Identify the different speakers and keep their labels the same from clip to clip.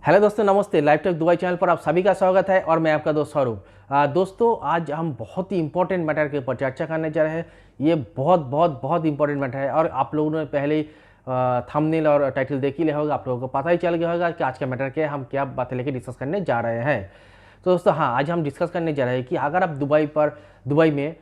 Speaker 1: Hello दोस्तों, नमस्ते। Live take Dubai channel पर आप सभी का स्वागत है और मैं आपका दोस्त स्वरूप। दोस्तों, आज हम बहुत ही इंपॉर्टेंट मैटर के ऊपर चर्चा करने जा रहे हैं। ये बहुत बहुत बहुत इंपॉर्टेंट मैटर है और आप लोगों ने पहले ही थंबनेल और टाइटल देख ही लिया होगा। आप लोगों को पता ही चल गया होगा कि आज का मैटर क्या है, हम क्या बातें लेकर डिस्कस करने जा रहे हैं। तो दोस्तों, हाँ, आज हम डिस्कस करने जा रहे हैं कि अगर आप दुबई में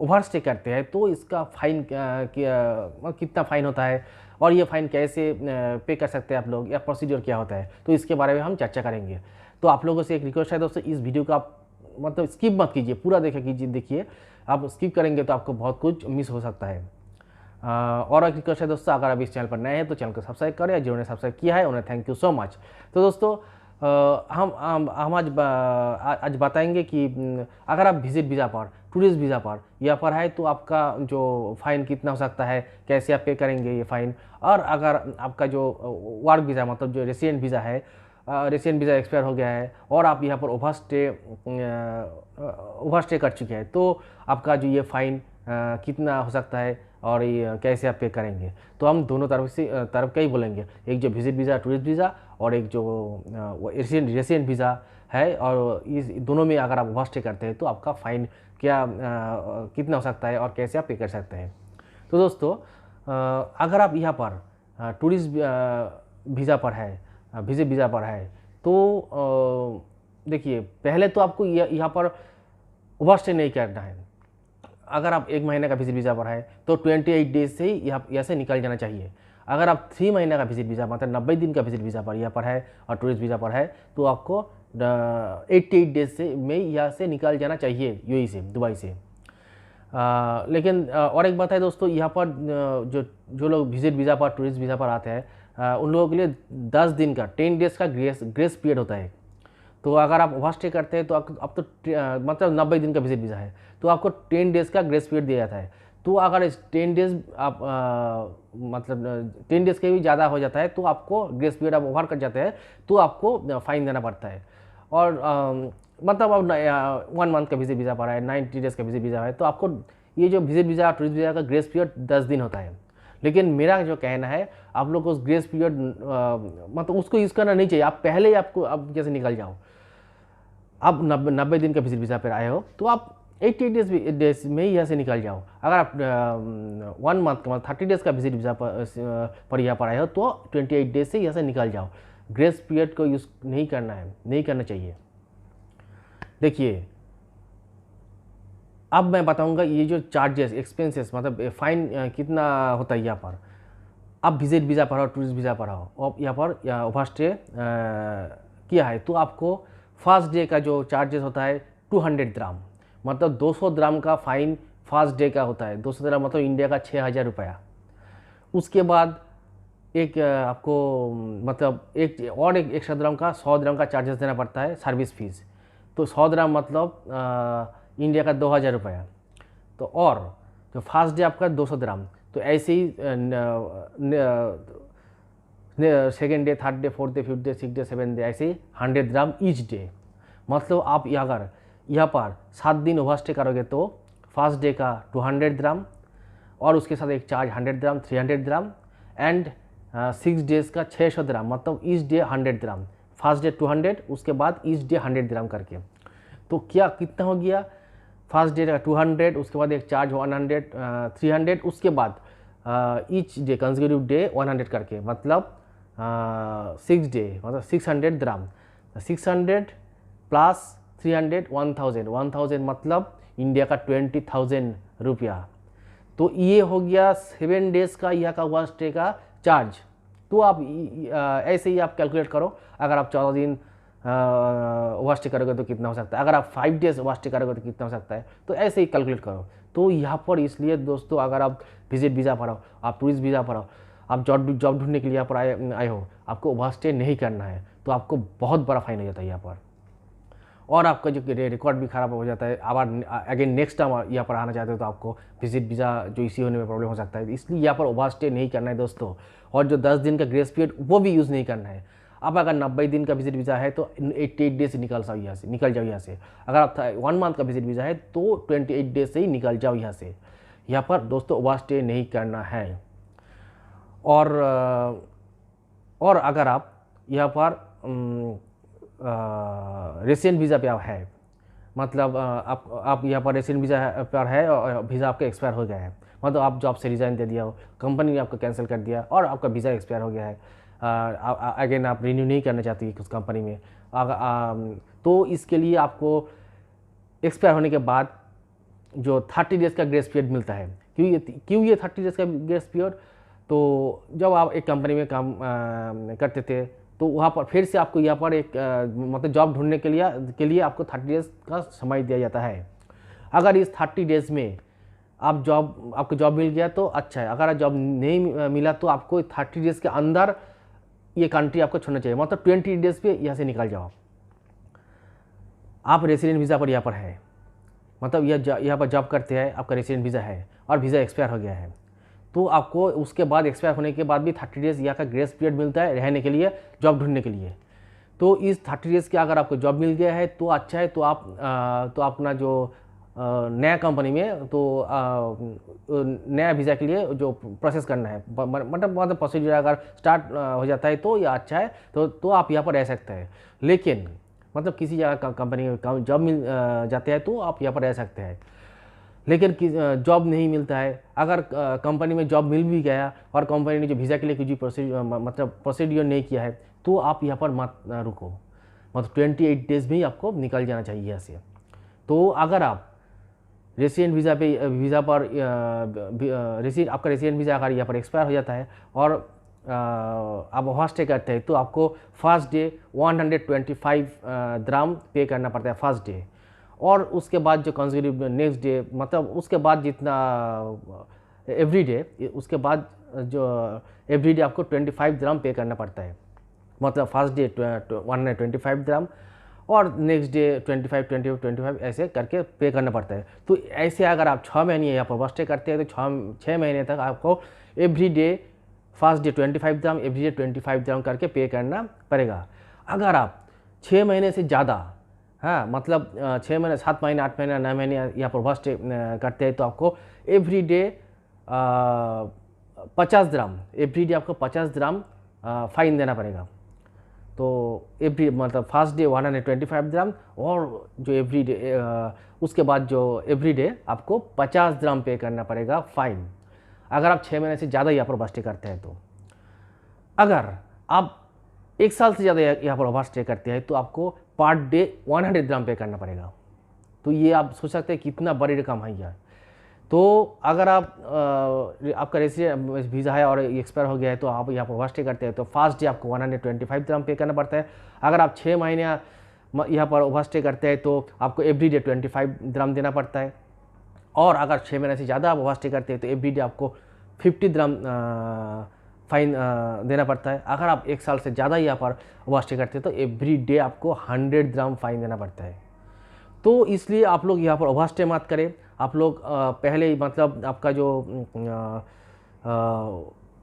Speaker 1: ओवर स्टे करते हैं तो इसका फ़ाइन कितना फ़ाइन होता है और ये फ़ाइन कैसे पे कर सकते हैं आप लोग, या प्रोसीजर क्या होता है, तो इसके बारे में हम चर्चा करेंगे। तो आप लोगों से एक रिक्वेस्ट है दोस्तों, इस वीडियो को आप मतलब स्किप मत कीजिए, पूरा देखिए। आप स्किप करेंगे तो आपको बहुत कुछ मिस हो सकता है। और एक रिक्वेस्ट है दोस्तों, अगर आप इस चैनल पर नए हैं तो चैनल को सब्सक्राइब करें, या जिन्होंने सब्सक्राइब किया है उन्हें थैंक यू सो मच। तो दोस्तों, हम आज बताएंगे कि अगर आप विजिट वीज़ा पर, टूरिस्ट वीज़ा पर यहाँ पर है तो आपका जो फ़ाइन कितना हो सकता है, कैसे आप पे करेंगे ये फ़ाइन। और अगर आपका जो वर्क वीज़ा मतलब जो रेसिडेंट वीज़ा है, रेसिडेंट वीज़ा एक्सपायर हो गया है और आप यहाँ पर ओवर स्टे कर चुके हैं तो आपका जो ये फ़ाइन कितना हो सकता है और ये कैसे आप पे करेंगे। तो हम दोनों तरफ का ही बोलेंगे, एक जो विजिट वीज़ा टूरिस्ट वीज़ा और एक जो रेसिडेंट वीज़ा है, और इस दोनों में अगर आप ओवर स्टे करते हैं तो आपका फ़ाइन कितना हो सकता है और कैसे आप पे कर सकते हैं। तो दोस्तों, अगर आप यहाँ पर टूरिस्ट वीज़ा पर है, विजिट वीज़ा पर है तो देखिए, पहले तो आपको यहाँ पर ओवर स्टे नहीं करना है। अगर आप 1 महीने का विजिट वीज़ा पर है तो 28 डेज से ही यहाँ से निकल जाना चाहिए। अगर आप 3 महीने का विजिट वीज़ा मतलब 90 दिन का विजिट वीज़ा पर यहाँ पर है और टूरिस्ट वीज़ा पर है तो आपको 88 डेज से में यहाँ से निकल जाना चाहिए, यूएई से, दुबई से। लेकिन और एक बात है दोस्तों, यहाँ पर जो लोग विजिट वीज़ा पर, टूरिस्ट वीज़ा पर आते हैं उन लोगों के लिए 10 दिन का 10 डेज़ का ग्रेस पीरियड होता है। तो अगर आप ओवर स्टे करते हैं तो अब तो मतलब 90 दिन का विजिट वीज़ा है तो आपको 10 डेज़ का ग्रेस पीरियड दिया जाता है। तो अगर इस 10 डेज़ आप मतलब 10 डेज़ के भी ज़्यादा हो जाता है तो आपको ग्रेस पीरियड आप ओवर कर जाते हैं तो आपको फ़ाइन देना पड़ता है। और मतलब अब 1 मंथ का विजिट वीज़ा पड़ा है, 90 डेज़ का विजिट वीज़ा है तो आपको ये जो विजिट वीज़ा टूरिस्ट वीज़ा का ग्रेस पीरियड 10 दिन होता है। लेकिन मेरा जो कहना है, आप लोग को उस ग्रेस पीरियड मतलब उसको यूज़ करना नहीं चाहिए। आप पहले ही आपको अब जैसे निकल जाओ, आप 90 दिन का विजिट वीज़ा पर आए हो तो आप 80 डेज में ही यहाँ से निकल जाओ। अगर आप 1 मंथ का मतलब 30 डेज़ का विजिट वीज़ा पर यहाँ पर आए हो तो 28 डेज से यहाँ से निकल जाओ। ग्रेस पीरियड को यूज़ नहीं करना है, नहीं करना चाहिए। देखिए, अब मैं बताऊंगा ये जो चार्जेस, एक्सपेंसेस मतलब फ़ाइन कितना होता है यहाँ पर। आप विजिट वीज़ा पर हो, टूरिस्ट वीज़ा पर हो और यहाँ पर ओवर स्टे किया है तो आपको फर्स्ट डे का जो चार्जेस होता है 200 द्राम, मतलब 200 द्राम का फ़ाइन फर्स्ट डे का होता है। 200 द्राम मतलब इंडिया का 6000 रुपया। उसके बाद एक आपको मतलब एक एक्स्ट्रा द्राम का 100 द्राम का चार्जेस देना पड़ता है, सर्विस फीस। तो 100 द्राम मतलब इंडिया का 2000 रुपया। तो और जो फर्स्ट डे आपका 200 द्राम, तो ऐसे ही second day, third day, fourth day, fifth day, six day, seven day, ऐसे ही 100 ग्राम ईच डे। मतलब आप अगर यहाँ पर 7 दिन ओवर स्टे करोगे तो फर्स्ट डे का 200 ग्राम और उसके साथ एक charge 100 gram, 300 gram and 6 days का 600 ग्राम, मतलब ईच डे 100 ग्राम। फर्स्ट डे 200, उसके बाद ईच डे 100 ग्राम करके। तो क्या कितना हो गया, फर्स्ट डे का 200, उसके बाद एक चार्ज 100, 300, उसके बाद ईच डे कंसेक्यूटिव डे 100 करके, मतलब 6 डे मतलब 600 ग्राम। 600 प्लस 300 1000 मतलब इंडिया का 20,000 रुपया। तो ये हो गया 7 डेज़ का यहाँ का ओवर स्टे का चार्ज। तो आप ऐसे ही आप कैलकुलेट करो, अगर आप 14 दिन ओवर स्टे करोगे तो कितना हो सकता है, अगर आप 5 डेज़ ओवर स्टे करोगे तो कितना हो सकता है, तो ऐसे ही कैलकुलेट करो। तो यहाँ पर इसलिए दोस्तों, अगर आप विजिट वीज़ा पर हो, आप टूरिस्ट वीज़ा पर हो, आप जॉब ढूंढने के लिए यहाँ पर आए हो, आपको ओवर स्टे नहीं करना है तो आपको बहुत बड़ा फाइन हो जाता है यहाँ पर, और आपका जो रिकॉर्ड भी ख़राब हो जाता है। अब अगेन नेक्स्ट टाइम यहाँ पर आना चाहते हो तो आपको विजिट वीज़ा जो इसी होने में प्रॉब्लम हो सकता है। इसलिए यहाँ पर ओवर स्टे नहीं करना है दोस्तों। और जो 10 दिन का ग्रेस पीरियड वो भी यूज़ नहीं करना है। अब अगर 90 दिन का विजिट वीज़ा है तो 88 डेज से निकल जाओ यहाँ से। अगर आप 1 मंथ का विजिट वीज़ा है तो 28 डेज से ही निकल जाओ यहाँ से। यहाँ पर दोस्तों ओवर स्टे नहीं करना है। और अगर आप यहाँ पर रेसिडेंट वीज़ा पे आप है, मतलब आप यहाँ पर रेसिडेंट वीज़ा पर है और वीज़ा आपका एक्सपायर हो गया है, मतलब आप जॉब से रिज़ाइन दे दिया हो, कंपनी ने आपको कैंसिल कर दिया और आपका वीज़ा एक्सपायर हो गया है, अगेन आप रिन्यू नहीं करना चाहती उस कंपनी में, तो इसके लिए आपको एक्सपायर होने के बाद जो 30 डेज़ का ग्रेस पीरियड मिलता है। क्यों ये 30 डेज़ का ग्रेस पीरियड? तो जब आप एक कंपनी में काम करते थे तो वहाँ पर फिर से आपको यहाँ पर एक मतलब जॉब ढूंढने के लिए आपको 30 डेज़ का समय दिया जाता है। अगर इस 30 डेज़ में आपको जॉब मिल गया तो अच्छा है, अगर जॉब नहीं मिला तो आपको 30 डेज़ के अंदर ये कंट्री आपको छोड़ना चाहिए, मतलब 20 डेज़ पे यहाँ से निकल जाओ। आप रेसिडेंट वीज़ा पर यहाँ पर है, मतलब यहाँ पर जॉब करते हैं, आपका रेसिडेंट वीज़ा है और वीज़ा एक्सपायर हो गया है, तो आपको उसके बाद एक्सपायर होने के बाद भी 30 डेज़ यहाँ का ग्रेस पीरियड मिलता है रहने के लिए, जॉब ढूंढने के लिए। तो इस 30 डेज़ के अगर आपको जॉब मिल गया है तो अच्छा है, तो आप अपना जो नया कंपनी में तो नया वीज़ा के लिए जो प्रोसेस करना है, मतलब प्रोसीजर अगर स्टार्ट हो जाता है तो यह अच्छा है, तो आप यहाँ पर रह सकते हैं। लेकिन मतलब किसी जगह कंपनी में जॉब मिल जाते हैं तो आप यहाँ पर रह सकते हैं, लेकिन जॉब नहीं मिलता है, अगर कंपनी में जॉब मिल भी गया और कंपनी ने जो वीज़ा के लिए कुछ प्रोसीड्यूर नहीं किया है तो आप यहाँ पर मत रुको, मतलब 28 डेज़ में ही आपको निकल जाना चाहिए यहाँ से। तो अगर आप रेसिडेंट वीज़ा पर आपका रेसिडेंट वीज़ा अगर यहाँ पर एक्सपायर हो जाता है और आप वहाँ स्टे करते हैं तो आपको फर्स्ट डे 125 द्राम पे करना पड़ता है फर्स्ट डे, और उसके बाद जो कंसेक्यूटिव नेक्स्ट डे, मतलब उसके बाद जितना एवरी डे, उसके बाद जो एवरी डे आपको 25 द्राम पे करना पड़ता है, मतलब फर्स्ट डे 125 द्राम और नेक्स्ट डे 25 ऐसे करके पे करना पड़ता है। तो ऐसे अगर आप 6 महीने यहाँ पर स्टे करते हैं तो 6 महीने तक आपको एवरी डे फर्स्ट डे 25 ग्राम, एवरी डे 25 ग्राम करके पे करना पड़ेगा। अगर आप 6 महीने से ज़्यादा, हाँ मतलब 6 महीने, 7 महीने, 8 महीने, 9 महीने यहाँ पर स्टे करते हैं तो आपको एवरी डे 50 ग्राम, एवरी डे आपको 50 ग्राम फ़ाइन देना पड़ेगा। तो एवरी मतलब फर्स्ट डे 125 ग्राम और जो एवरी डे उसके बाद जो एवरी डे आपको 50 ग्राम पे करना पड़ेगा फ़ाइन, अगर आप 6 महीने से ज़्यादा यहाँ पर ओवर स्टे करते हैं तो। अगर आप 1 साल से ज़्यादा यहाँ पर ओवर स्टे करते हैं तो आपको पर डे 100 ग्राम पे करना पड़ेगा। तो ये आप सोच सकते हैं कितना बड़ी रकम है यार। तो अगर आपका रेसिडेंट वीज़ा है और एक्सपायर हो गया है तो आप यहाँ पर ओवर स्टे करते हैं तो फर्स्ट डे आपको 125 ग्राम पे करना पड़ता है। अगर आप 6 महीने यहाँ पर ओवर स्टे करते हैं तो आपको एवरी डे 25 ग्राम देना पड़ता है, और अगर 6 महीने से ज़्यादा आप ओवर स्टे करते हैं तो एवरी डे आपको 50 ग्राम फ़ाइन देना पड़ता है। अगर आप 1 साल से ज़्यादा यहाँ पर ओवर स्टे करते हैं तो एवरी डे आपको 100 ग्राम फ़ाइन देना पड़ता है। तो इसलिए आप लोग यहाँ पर ओवर स्टे मत करें। आप लोग पहले ही मतलब आपका जो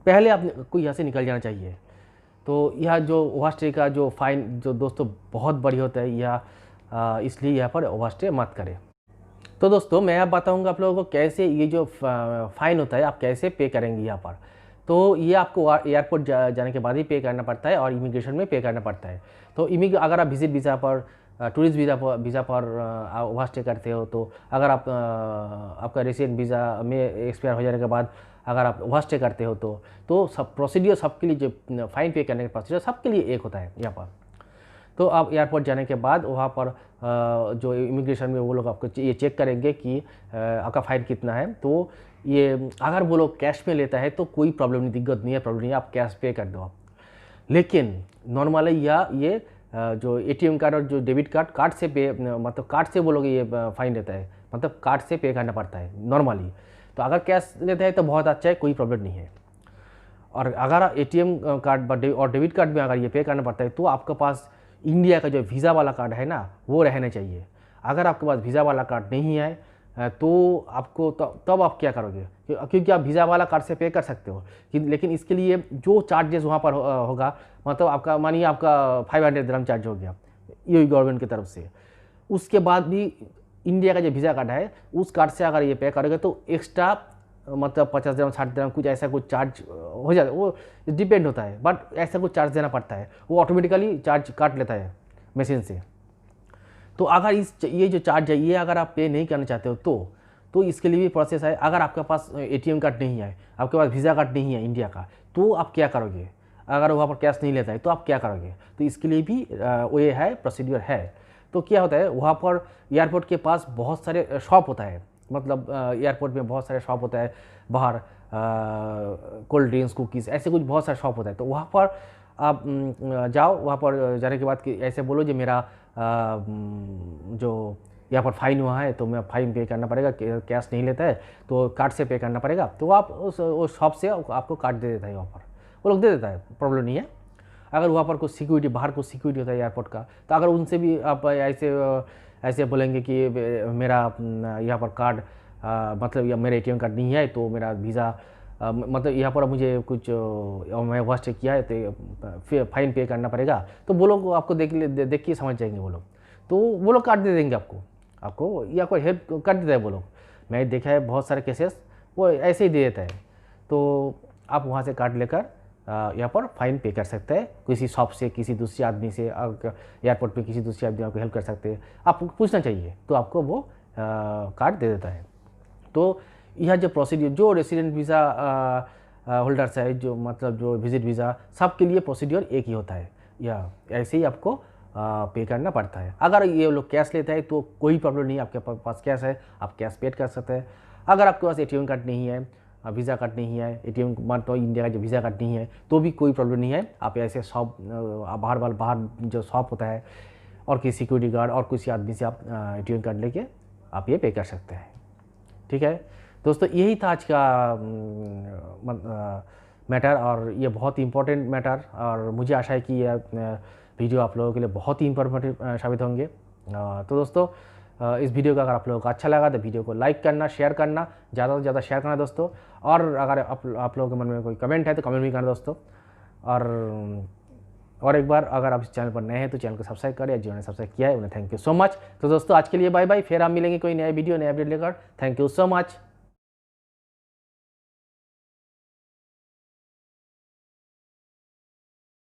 Speaker 1: पहले आपको यहाँ से निकल जाना चाहिए। तो यह जो ओवर स्टे का जो फ़ाइन जो दोस्तों बहुत बड़ी होता है, यह इसलिए यहाँ पर ओवर स्टे मत करें। तो दोस्तों मैं अब बताऊँगा आप लोगों को कैसे ये जो फ़ाइन होता है आप कैसे पे करेंगे यहाँ पर। तो ये आपको एयरपोर्ट जाने के बाद ही पे करना पड़ता है और इमिग्रेशन में पे करना पड़ता है। तो अगर आप विजिट वीज़ा पर टूरिस्ट वीज़ा पर ओवर स्टे करते हो तो अगर आप आपका रेसिडेंट वीज़ा में एक्सपायर हो जाने के बाद अगर आप ओवर स्टे करते हो तो सब प्रोसीडियर सबके लिए जो फ़ाइन पे करने का प्रोसीडियर सबके लिए एक होता है यहाँ पर। तो आप एयरपोर्ट जाने के बाद वहाँ पर जो इमिग्रेशन में वो लोग आपको ये चेक करेंगे कि आपका फ़ाइन कितना है। तो ये अगर वो लोग कैश में लेता है तो कोई प्रॉब्लम नहीं, दिक्कत नहीं है, प्रॉब्लम नहीं है, आप कैश पे कर दो आप। लेकिन नॉर्मली ये जो एटीएम कार्ड और जो डेबिट कार्ड से पे, मतलब कार्ड से वो लोग ये फ़ाइन लेता है, मतलब कार्ड से पे करना पड़ता है नॉर्मली। तो अगर कैश लेता है तो बहुत अच्छा है, कोई प्रॉब्लम नहीं है। और अगर एटीएम कार्ड और डेबिट कार्ड में अगर ये पे करना पड़ता है तो आपके पास इंडिया का जो वीज़ा वाला कार्ड है ना वो रहना चाहिए। अगर आपके पास वीज़ा वाला कार्ड नहीं है तो आपको तब आप क्या करोगे, क्योंकि आप वीज़ा वाला कार्ड से पे कर सकते हो लेकिन इसके लिए जो चार्जेस वहाँ पर होगा, मतलब आपका मानिए आपका 500 ग्राम चार्ज हो गया ये गवर्नमेंट की तरफ से, उसके बाद भी इंडिया का जो वीज़ा कार्ड है उस कार्ड से अगर ये पे करोगे तो एक्स्ट्रा मतलब 50 dirham 60 dirham कुछ ऐसा कुछ चार्ज हो जाता है, वो डिपेंड होता है, बट ऐसा कुछ चार्ज देना पड़ता है, वो ऑटोमेटिकली चार्ज काट लेता है मशीन से। तो अगर ये जो चार्ज है ये अगर आप पे नहीं करना चाहते हो तो इसके लिए भी प्रोसेस है। अगर आपके पास ATM कार्ड नहीं है, आपके पास वीज़ा कार्ड नहीं है इंडिया का, तो आप क्या करोगे? अगर वहाँ पर कैश नहीं लेता है तो आप क्या करोगे? तो इसके लिए भी वो ये है, प्रोसीड्यूर है। तो क्या होता है, वहाँ पर एयरपोर्ट के पास बहुत सारे शॉप होता है, मतलब एयरपोर्ट में बहुत सारे शॉप होता है बाहर, कोल्ड ड्रिंक्स, कुकीज़, ऐसे कुछ बहुत सारे शॉप होता है। तो वहाँ पर आप जाओ, वहाँ पर जाने के बाद कि ऐसे बोलो जो मेरा जो यहाँ पर फ़ाइन हुआ है तो मैं फ़ाइन पे करना पड़ेगा, कैश नहीं लेता है तो कार्ड से पे करना पड़ेगा। तो आप उस शॉप से आपको कार्ड दे देता है, वहाँ पर वो लोग दे देता है, प्रॉब्लम नहीं है। अगर वहाँ पर कुछ सिक्योरिटी, बाहर कुछ सिक्योरिटी होता है एयरपोर्ट का, तो अगर उनसे भी आप ऐसे बोलेंगे कि मेरा यहाँ पर कार्ड मतलब या मेरा ATM कार्ड नहीं है तो मेरा वीज़ा मतलब यहाँ पर मुझे कुछ मैं वॉच किया है तो फ़ाइन पे करना पड़ेगा, तो वो लोग आपको देख के समझ जाएंगे वो लोग, तो वो लोग कार्ड दे देंगे आपको या कोई हेल्प कर देता है वो लोग। मैं देखा है बहुत सारे केसेस वो ऐसे ही दे देता है। तो आप वहाँ से कार्ड लेकर यहाँ पर फ़ाइन पे कर सकते हैं, किसी शॉप से, किसी दूसरे आदमी से, एयरपोर्ट पे किसी दूसरे आदमी आपको हेल्प कर सकते हैं, आपको पूछना चाहिए तो आपको वो कार्ड दे देता है। तो यह जो प्रोसीड्यूर, जो रेसिडेंट वीज़ा होल्डर्स है, जो मतलब जो विजिट वीज़ा, सब के लिए प्रोसीड्यूर एक ही होता है, या ऐसे ही आपको पे करना पड़ता है। अगर ये लोग कैश लेता है तो कोई प्रॉब्लम नहीं, आपके पास कैश है, आप कैश पेड कर सकते हैं। अगर आपके पास ATM कार्ड नहीं है, वीज़ा कार्ड नहीं है, ATM मतलब इंडिया का जो वीज़ा कार्ड नहीं है, तो भी कोई प्रॉब्लम नहीं है। आप ऐसे शॉप बाहर जो शॉप होता है और किसी सिक्योरिटी गार्ड और किसी आदमी से आप ATM कार्ड लेके आप ये पे कर सकते हैं। ठीक है दोस्तों, यही था आज का मैटर, और ये बहुत ही इम्पोर्टेंट मैटर, और मुझे आशा है कि यह वीडियो आप लोगों के लिए बहुत ही इंफॉर्मेटिव साबित होंगे। तो दोस्तों, इस वीडियो का अगर आप लोगों को अच्छा लगा तो वीडियो को लाइक करना, शेयर करना, ज़्यादा से ज़्यादा शेयर करना दोस्तों। और अगर आप लोगों के मन में कोई कमेंट है तो कमेंट भी करना दोस्तों। और एक बार अगर आप इस चैनल पर नए हैं तो चैनल को सब्सक्राइब करें, जिन्होंने सब्सक्राइब किया है उन्हें थैंक यू सो मच। तो दोस्तों, आज के लिए बाय बाय, फिर हम मिलेंगे कोई नया वीडियो, नया अपडेट लेकर। Thank you so much.